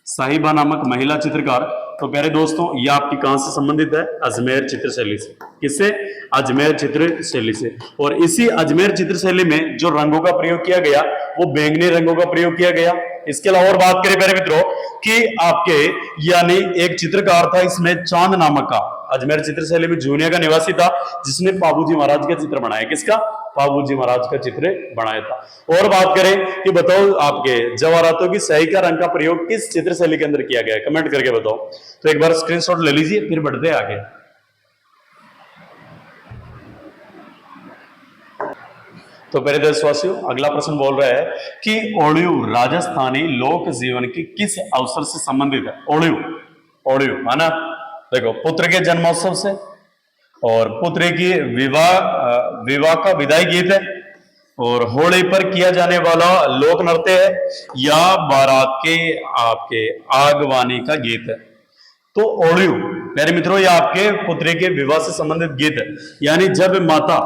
साहिबा नामक महिला चित्रकार, तो प्यारे दोस्तों यह आपकी कहां से संबंधित है? अजमेर चित्रशैली से। किससे? अजमेर चित्रशैली से। और इसी अजमेर चित्रशैली में जो रंगों का प्रयोग किया गया वो बैंगनी रंगों का प्रयोग किया गया। इसके अलावा और बात करें प्यारे मित्रों कि आपके यानी एक चित्रकार था इसमें चांद नामक का, अजमेर चित्रशैली में जूनिया का निवासी था, जिसने बाबूजी महाराज का चित्र बनाया। किसका? बाबूजी महाराज का चित्र बनाया था। और बात करें कि बताओ आपके जवाहरातों की स्याही का रंग का प्रयोग किस चित्रशैली के अंदर किया गया है? कमेंट करके बताओ। तो एक बार स्क्रीनशॉट ले लीजिए फिर बढ़ते आगे। तो मेरे देशवासियों अगला प्रश्न बोल रहा है कि ओडियो राजस्थानी लोक जीवन की किस अवसर से संबंधित है? ओडियो, ओडियो है ना, देखो पुत्र के जन्मोत्सव से, और पुत्री की विवाह का विदाई गीत है, और होली पर किया जाने वाला लोक नृत्य है, या बारात के आपके आगवानी का गीत है। तो ओडियो प्यारे मित्रों ये आपके पुत्री के विवाह से संबंधित गीत है, यानी जब माता,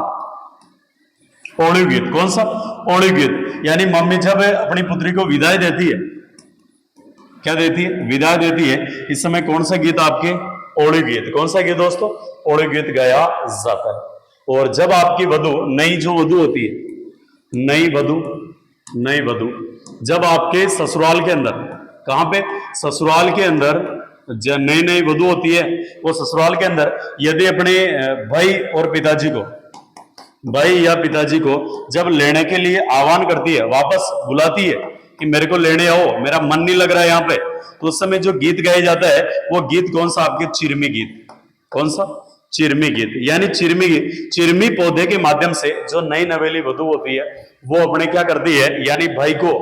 ओडियो गीत, कौन सा? ओडियो गीत, यानी मम्मी जब अपनी पुत्री को विदाई देती है, क्या देती है? विदाई देती है। इस समय कौन सा गीत आपके? ओडियो गीत। कौन सा गीत दोस्तों? ओडियो गीत गाया जाता है। और जब आपकी वधु, नई जो वधु होती है, नई वधु, नई वधु जब आपके ससुराल के अंदर, कहां पे? ससुराल के अंदर जब नई नई वधु होती है वो ससुराल के अंदर यदि अपने भाई और पिताजी को, भाई या पिताजी को जब लेने के लिए आह्वान करती है, वापस बुलाती है कि मेरे को लेने आओ, मेरा मन नहीं लग रहा है यहाँ पे, तो उस समय जो गीत गाया जाता है वो गीत कौन सा? आपके चिरमी गीत। कौन सा? चिरमी गीत। यानी चिरमी गीत, चिरमी पौधे के माध्यम से जो नई नवेली वधु होती है वो अपने क्या करती है, यानी भाई को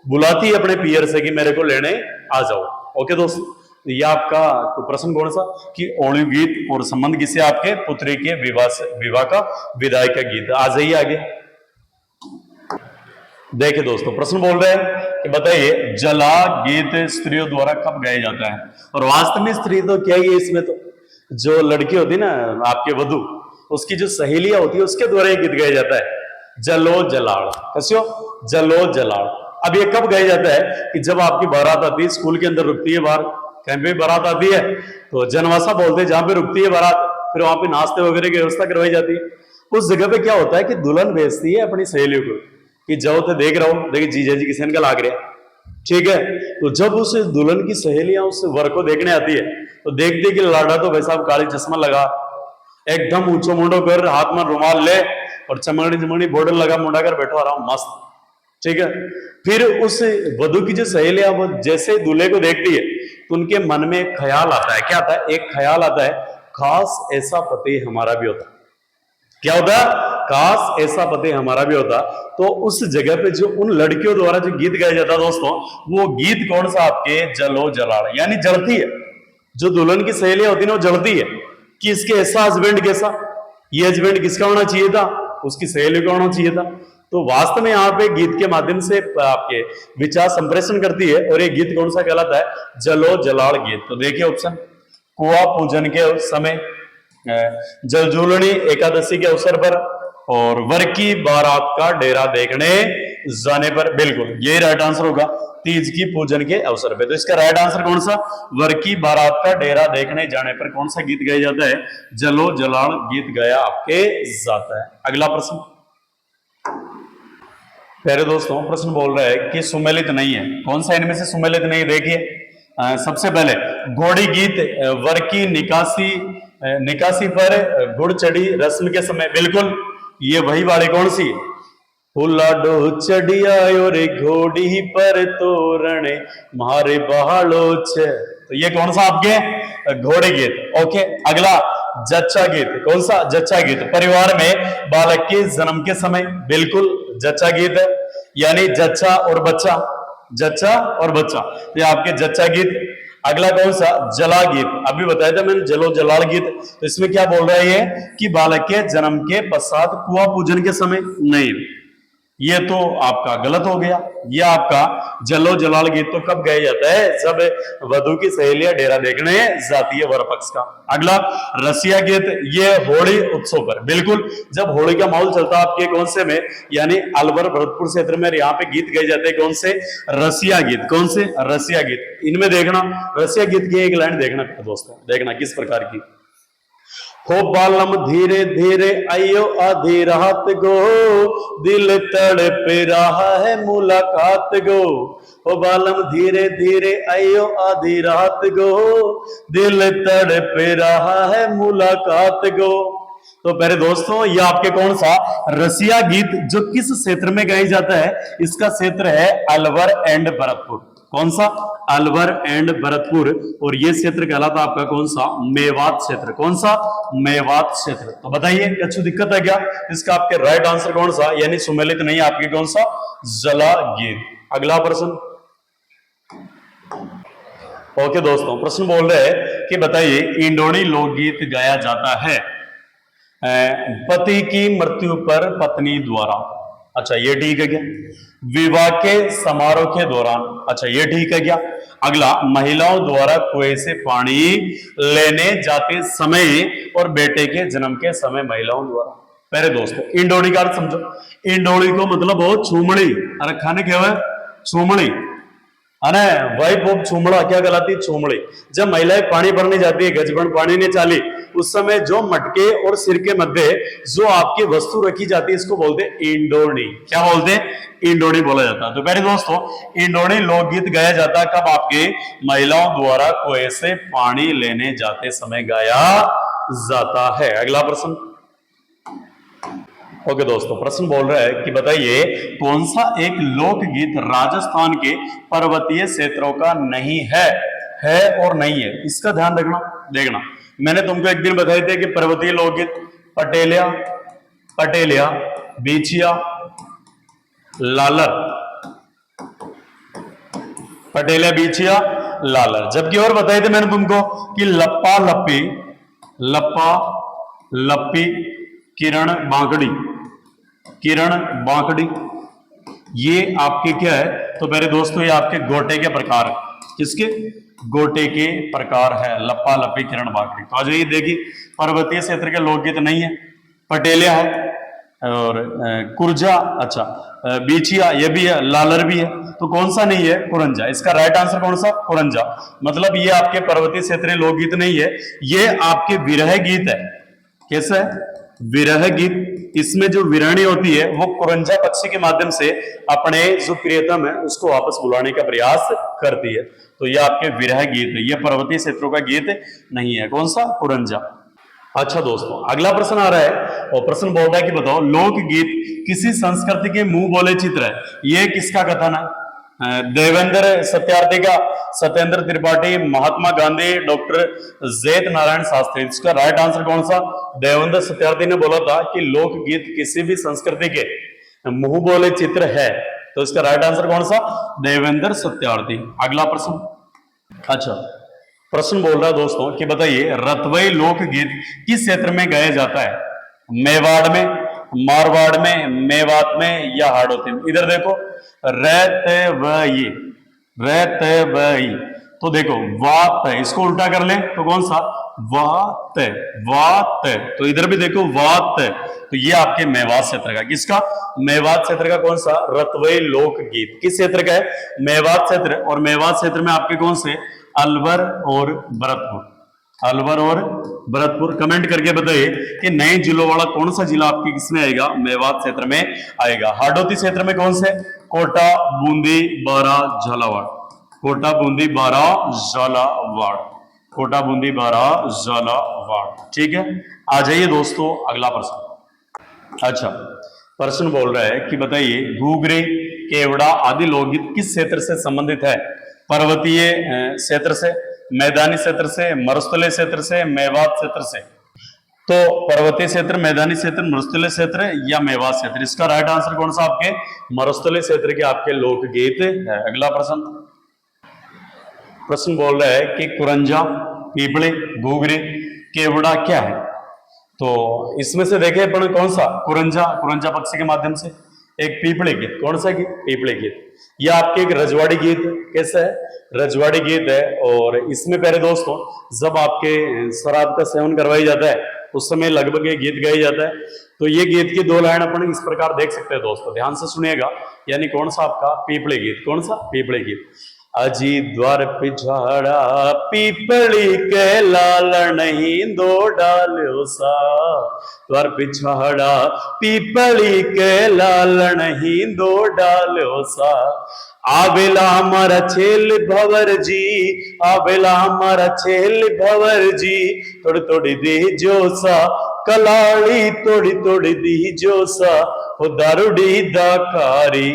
बुलाती है अपने पियर से कि मेरे को लेने आ जाओ। ओके दोस्तों, ये आपका प्रश्न कौन सा? कि ओडियो गीत और संबंध किसे? आपके पुत्री के विवाह से, विवाह का विदाई का गीत। आ जाइए आगे। देखिए दोस्तों प्रश्न बोल रहे हैं कि बताइए जला गीत स्त्रियों द्वारा कब गाया जाता है? और वास्तव में स्त्री तो क्या ही है इसमें, तो जो लड़की होती है ना आपके वधु, उसकी जो सहेलियां होती है उसके द्वारा ये गीत गाया जाता है। जलो जलाड़, कसियो जलो जलाड़। अब ये कब गाया जाता है? कि जब आपकी बारात आती है, स्कूल के अंदर रुकती है, बाहर कहीं पे बारात आती है तो जनवासा बोलते हैं जहां पे रुकती है बारात, फिर वहां पे नाश्ते वगैरह की व्यवस्था करवाई जाती है। उस जगह पे क्या होता है कि दुल्हन भेजती है अपनी सहेलियों को कि जाओ तो देख रहा हूं, देखिए जीजा जी किसी का लाग रहा है, ठीक है। तो जब उस दुल्हन की सहेलियां उस वर को देखने आती है तो देखती है कि लाड़ा तो वैसा काली चश्मा लगा, एकदम ऊंचो मुंडो कर, हाथ में रुमाल ले और चमकनी चमकनी बॉर्डर लगा मुंडा कर बैठो आराम मस्त, ठीक है। फिर उस वधु की जो सहेलियां वो जैसे दूल्हे को देखती है तो उनके मन में एक ख्याल आता है। क्या आता है? एक ख्याल आता है, खास ऐसा पति हमारा भी होता। क्या होता? काश ऐसा पति हमारा भी होता। तो उस जगह पे जो उन लड़कियों द्वारा जो गीत गाया जाता दोस्तों, वो गीत कौन सा? आपके जलो जलाल, यानी जलती है। जो दुल्हन की सहेलियां होती है ना वो जलती है कि इसके ऐसा हस्बैंड कैसा, ये हस्बैंड किसका होना चाहिए था? उसकी सहेली का होना चाहिए था। तो वास्तव में यहाँ पे गीत के माध्यम से आपके विचार संप्रेषण करती है। और ये गीत कौन सा कहलाता है? जलो जलाल गीत। तो देखिए ऑप्शन, कुआ पूजन के समय, जलजूलनी एकादशी के अवसर पर, और वर की बारात का डेरा देखने जाने पर। बिल्कुल ये राइट आंसर होगा, तीज की पूजन के अवसर पे। तो इसका राइट आंसर कौन सा? वर की बारात का डेरा देखने जाने पर कौन सा गीत गाया जाता है? जलो जलाल गीत गाया आपके जाता है। अगला प्रश्न, प्यारे दोस्तों प्रश्न बोल रहा है कि सुमेलित नहीं है, कौन सा इनमें से सुमेलित नहीं है? देखिए सबसे पहले घोड़ी गीत वर की निकासी पर गुड़ चढ़ी रस्म के समय। बिल्कुल ये वही वाली कौन सी? फुलाडो चढ़ी आयो रे घोड़ी पर तोरण मारे बहालो छे। तो ये कौन सा आपके? घोड़े गीत। ओके। अगला जच्चा गीत, कौन सा? जच्चा गीत परिवार में बालक के जन्म के समय। बिल्कुल जच्चा गीत है, यानी जच्चा और बच्चा, जच्चा और बच्चा, तो ये आपके जच्चा गीत। अगला कौन सा? जला गीत, अभी बताया था मैंने, जलो जलाल गीत। तो इसमें क्या बोल रहा है ये कि बालक के जन्म के पश्चात कुआं पूजन के समय नहीं, ये तो आपका गलत हो गया। ये आपका जलो जलाल गीत तो कब गाया जाता है? जब वधु की सहेलियां डेरा देखने जाती है वर पक्ष का। अगला रसिया गीत, ये होली उत्सव पर। बिल्कुल जब होली का माहौल चलता है आपके कौन से में, यानी अलवर भरतपुर क्षेत्र में यहाँ पे गीत गाए जाते हैं कौन से? रसिया गीत। कौन से? रसिया गीत। इनमें देखना रसिया गीत की एक लाइन देखना दोस्तों, देखना किस प्रकार की। हो बालम धीरे धीरे आयो आधी रात गो, दिल तड़प रहा है मुलाकात गो। हो बालम धीरे धीरे आयो आधी रात गो, दिल तड़प रहा है मुलाकात गो। तो पहले दोस्तों ये आपके कौन सा? रसिया गीत, जो किस क्षेत्र में गाया जाता है? इसका क्षेत्र है अलवर एंड भरतपुर। कौन सा? अलवर एंड भरतपुर। और ये क्षेत्र कहलाता आपका कौन सा? मेवात क्षेत्र। कौन सा? मेवात क्षेत्र। तो बताइए कुछ दिक्कत है क्या? इसका आपके राइट आंसर कौन सा? यानी सुमेलित नहीं आपके कौन सा? जला गीत। अगला प्रश्न। ओके दोस्तों प्रश्न बोल रहे हैं कि बताइए इंडोनी लोकगीत गाया जाता है पति की मृत्यु पर पत्नी द्वारा। अच्छा ये ठीक है क्या? विवाह के समारोह के दौरान। अच्छा ये ठीक है क्या? अगला महिलाओं द्वारा कुएं से पानी लेने जाते समय और बेटे के जन्म के समय महिलाओं द्वारा। पहले दोस्तों इंडोली का अर्थ समझो। इंडोली को मतलब हो छूमड़ी, अरे खाने क्या है? छूमड़ी, अरे वाइफ ऑफ छूमड़ा क्या कहलाती? छूमड़ी। जब महिलाएं पानी भरने जाती है, गजबन पानी ने चाली, उस समय जो मटके और सिर के मध्य जो आपकी वस्तु रखी जाती है इसको बोलते हैं इंडोनी। क्या बोलते हैं? इंडोनी बोला जाता है। तो पहले दोस्तों इंडोनी लोकगीत गाया जाता है कब? आपके महिलाओं द्वारा कुएं से पानी लेने जाते समय गाया जाता है। अगला प्रश्न। ओके दोस्तों प्रश्न बोल रहा है कि बताइए कौन सा एक लोकगीत राजस्थान के पर्वतीय क्षेत्रों का नहीं है और नहीं है? इसका ध्यान रखना। देखना मैंने तुमको एक दिन बताए थे कि पर्वतीय लोकगीत पटेलिया, बीचिया, लालर, पटेलिया, बीचिया, लालर। जबकि और बताए थे मैंने तुमको कि लप्पा लप्पी, किरण बांकड़ी, ये आपके क्या है? तो मेरे दोस्तों ये आपके गोटे के प्रकार। किसके? गोटे के प्रकार है, लप्पा लप्पी, किरण बांकड़ी। तो आ जाइए देखिए पर्वतीय क्षेत्र के लोकगीत नहीं है। पटेलिया है और कुरजा, अच्छा बीचिया ये भी है, लालर भी है। तो कौन सा नहीं है? कुरंजा। इसका राइट आंसर कौन सा? कुरंजा। मतलब ये आपके पर्वतीय क्षेत्रीय लोकगीत नहीं है, ये आपके विरह गीत है। कैसे है? विरह गीत, इसमें जो विरहणी होती है वो कुरंजा पक्षी के माध्यम से अपने जो प्रियतम है उसको वापस बुलाने का प्रयास करती है। तो ये आपके विरह गीत है, ये पर्वतीय क्षेत्रों का गीत नहीं है। कौन सा? कुरंजा। अच्छा दोस्तों, अगला प्रश्न आ रहा है और प्रश्न बोल रहा है कि बताओ लोकगीत किसी संस्कृति के मुंह बोले चित्र है, ये किसका कथन है? देवेंद्र सत्यार्थी का, सत्येंद्र त्रिपाठी, महात्मा गांधी, डॉक्टर जैत नारायण शास्त्री। इसका राइट आंसर कौन सा? देवेंद्र सत्यार्थी ने बोला था कि लोकगीत किसी भी संस्कृति के मुंह बोले चित्र है, तो इसका राइट आंसर कौन सा? देवेंद्र सत्यार्थी। अगला प्रश्न। अच्छा, प्रश्न बोल रहा है दोस्तों कि बताइए रतवई लोकगीत किस क्षेत्र में गाया जाता है? मेवाड़ में, मारवाड़ में, मेवात में या हाड़ौती में? इधर देखो, रतवई, रतवई, तो देखो वात, इसको उल्टा कर ले तो कौन सा? वात, वात, तो इधर भी देखो वात, तो ये आपके मेवात क्षेत्र का, किसका? मेवात क्षेत्र का कौन सा? रतवई लोकगीत किस क्षेत्र का है? मेवात क्षेत्र। और मेवात क्षेत्र में आपके कौन से? अलवर और भरतपुर, अलवर और भरतपुर। कमेंट करके बताइए कि नए जिलों वाला कौन सा जिला आपके किसमें आएगा? मेवात क्षेत्र में आएगा। हाड़ौती क्षेत्र में कौन से? कोटा, बूंदी, बारा, झालावाड़, कोटा, बूंदी, बारा, झालावाड़, कोटा, बूंदी, बारा, झालावाड़। ठीक है, आ जाइए दोस्तों अगला प्रश्न। अच्छा, प्रश्न बोल रहा है कि बताइए घूघरे, केवड़ा आदि लोकगीत किस क्षेत्र से संबंधित है? पर्वतीय क्षेत्र से, मैदानी क्षेत्र से, मरुस्थलीय क्षेत्र से, मेवात क्षेत्र से? तो पर्वतीय क्षेत्र, मैदानी क्षेत्र, मरुस्थलीय क्षेत्र या मेवात क्षेत्र? इसका राइट आंसर कौन सा? आपके मरुस्थलीय क्षेत्र के आपके लोकगीत है। अगला प्रश्न। प्रश्न बोल रहा है कि कुरंजा, पीपले, घूघरे, केवड़ा क्या है? तो इसमें से देखे अपन कौन सा? कुरंजा, कुरंजा पक्षी के माध्यम से। एक पीपले गीत, कौन सा गीत? पीपले गीत। यह आपके एक रजवाड़ी गीत है। कैसा है? रजवाड़ी गीत है। और इसमें पहले दोस्तों जब आपके शराब का सेवन करवाया जाता है उस समय लगभग ये गीत गाया जाता है। तो ये गीत की दो लाइन अपन इस प्रकार देख सकते हैं दोस्तों, ध्यान से सुनिएगा। यानी कौन सा? आपका पीपले गीत। कौन सा? पीपले गीत। अजी द्वार पिछाड़ा पीपली के लाल नहीं दो डालो सा, द्वार पिछाड़ा पीपली के लाल नहीं दो डालो सा। आवेला हमारा छेल भवर जी, आवेला हमारा छेल भवर जी, तोड़ तोड़ दी जोसा कलाड़ी, तोड़ी तोड़ी दी जोसा, हो दारुड़ी दाकारी,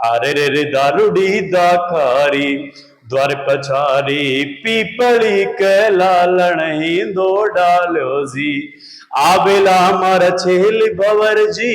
अरे रे रे दारुड़ी दाकारी, द्वार पछारी पीपली के लाल नहीं दो डालो जी। आवेला हमारा छेल भवर जी,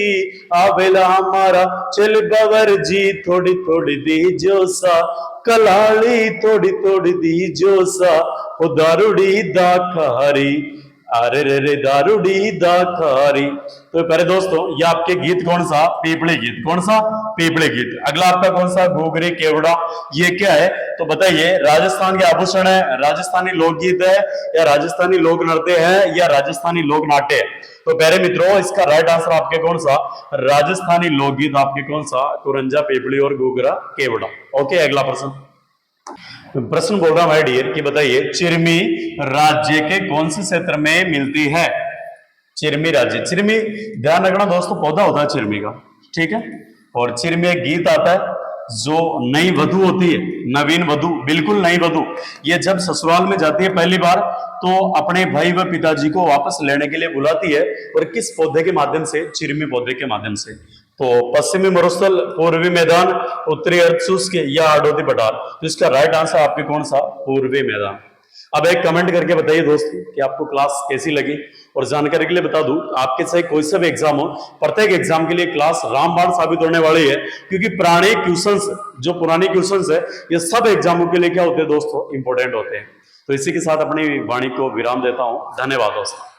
आवेला हमारा छेल भवर जी, थोड़ी थोड़ी दी जोसा कलाड़ी, थोड़ी थोड़ी दी जोसा, वो दारुड़ी दाकारी, अरे रे रे दारुड़ी दाकारी। तो पहले दोस्तों ये आपके गीत कौन सा? पीपले गीत। कौन सा? पीपले गीत। अगला आपका कौन सा? घूघरे, केवड़ा, ये क्या है? तो बताइए राजस्थान के आभूषण है, राजस्थानी लोकगीत है या राजस्थानी लोक नृत्य है या राजस्थानी लोक नाट्य है? तो पहले मित्रों इसका राइट आंसर आपके कौन सा? राजस्थानी लोकगीत आपके कौन सा? कुरंजा, पीपली और घूघरा, केवड़ा। ओके, अगला प्रश्न। प्रश्न बोल रहा हूं माय डियर कि बताइए चिरमी राज्य के कौन से क्षेत्र में मिलती है? चिरमी राज्य, चिरमी ध्यान रखना दोस्तों पौधा होता है चिरमी का, ठीक है। और चिरमी एक गीत आता है जो नई वधू होती है, नवीन वधु, बिल्कुल नई वधु, ये जब ससुराल में जाती है पहली बार तो अपने भाई व पिताजी को वापस लेने के लिए बुलाती है। और किस पौधे के माध्यम से? चिरमी पौधे के माध्यम से। तो पश्चिमी मरुस्थल, पूर्वी मैदान, उत्तरी अर्धशुष्क या हाड़ौती पठार? तो इसका राइट आंसर आपके कौन सा? पूर्वी मैदान। अब एक कमेंट करके बताइए दोस्तों कि आपको क्लास कैसी लगी। और जानकारी के लिए बता दूं आपके चाहे कोई सा भी एग्जाम हो, प्रत्येक एग्जाम के लिए क्लास रामबाण साबित होने वाली है, क्योंकि पुराने क्वेश्चंस, जो पुराने क्वेश्चंस है ये सब एग्जामों के लिए क्या होते हैं दोस्तों? इंपॉर्टेंट होते हैं। तो इसी के साथ अपनी वाणी को विराम देता हूं। धन्यवाद दोस्तों।